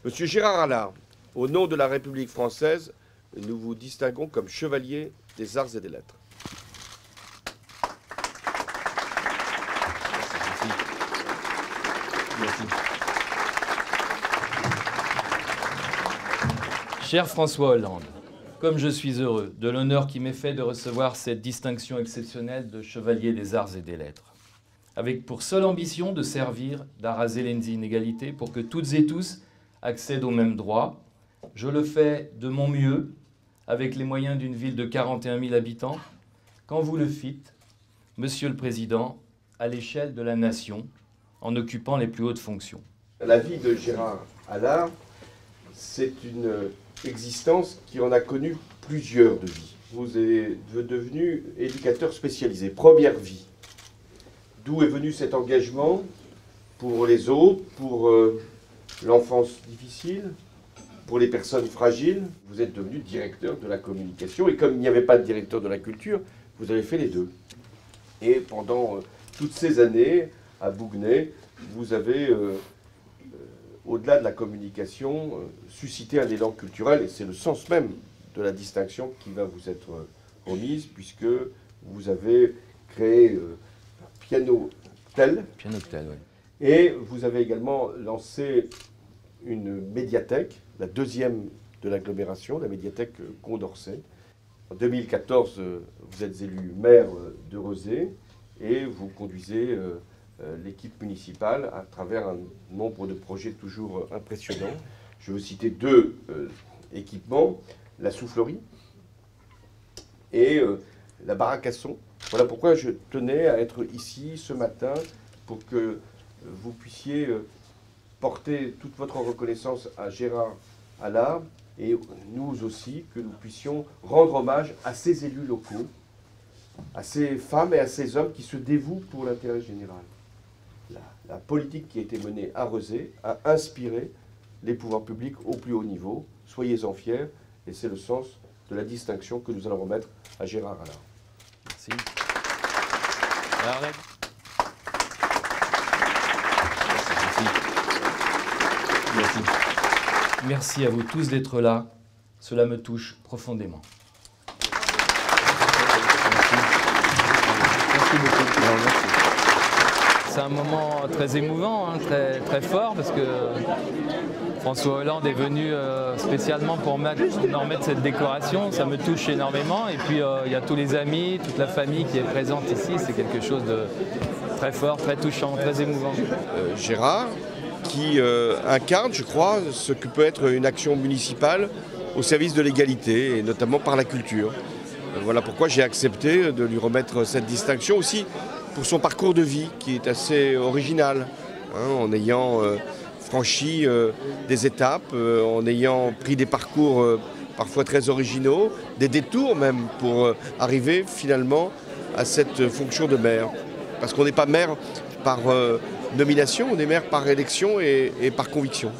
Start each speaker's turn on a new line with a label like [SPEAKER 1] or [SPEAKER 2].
[SPEAKER 1] Monsieur Gérard Allard, au nom de la République française, nous vous distinguons comme chevalier des arts et des lettres.
[SPEAKER 2] Merci. Cher François Hollande, comme je suis heureux de l'honneur qui m'est fait de recevoir cette distinction exceptionnelle de chevalier des arts et des lettres, avec pour seule ambition de servir, d'araser les inégalités pour que toutes et tous accèdent aux mêmes droits. Je le fais de mon mieux, avec les moyens d'une ville de 41 000 habitants, quand vous le fîtes, Monsieur le Président, à l'échelle de la nation, en occupant les plus hautes fonctions.
[SPEAKER 1] La vie de Gérard Allard, c'est une existence qui en a connu plusieurs de vies. Vous êtes devenu éducateur spécialisé, première vie. D'où est venu cet engagement pour les autres, pour l'enfance difficile, pour les personnes fragiles? Vous êtes devenu directeur de la communication et comme il n'y avait pas de directeur de la culture, vous avez fait les deux. Et pendant toutes ces années, à Bouguenais, vous avez, au-delà de la communication, suscité un élan culturel et c'est le sens même de la distinction qui va vous être remise puisque vous avez créé Pianotel.
[SPEAKER 2] Pianotel, oui.
[SPEAKER 1] Et vous avez également lancé une médiathèque, la deuxième de l'agglomération, la médiathèque Condorcet. En 2014, vous êtes élu maire de Rezé et vous conduisez l'équipe municipale à travers un nombre de projets toujours impressionnants. Je vais vous citer deux équipements, la soufflerie et la baraque à son. Voilà pourquoi je tenais à être ici ce matin pour que vous puissiez porter toute votre reconnaissance à Gérard Allard et nous aussi, que nous puissions rendre hommage à ces élus locaux, à ces femmes et à ces hommes qui se dévouent pour l'intérêt général. La politique qui a été menée à Rezé a inspiré les pouvoirs publics au plus haut niveau. Soyez-en fiers et c'est le sens de la distinction que nous allons remettre à Gérard Allard.
[SPEAKER 2] Merci. Alors, Merci. Merci à vous tous d'être là. Cela me touche profondément. Merci beaucoup. C'est un moment très émouvant, hein, très fort, parce que François Hollande est venu spécialement pour me remettre cette décoration. Ça me touche énormément. Et puis il y a tous les amis, toute la famille qui est présente ici. C'est quelque chose de très fort, très touchant, très émouvant.
[SPEAKER 1] Gérard, qui incarne, je crois, ce que peut être une action municipale au service de l'égalité, et notamment par la culture. Voilà pourquoi j'ai accepté de lui remettre cette distinction aussi pour son parcours de vie, qui est assez original, hein, en ayant franchi des étapes, en ayant pris des parcours parfois très originaux, des détours même, pour arriver finalement à cette fonction de maire. Parce qu'on n'est pas maire par nomination, on est maire par élection et par conviction.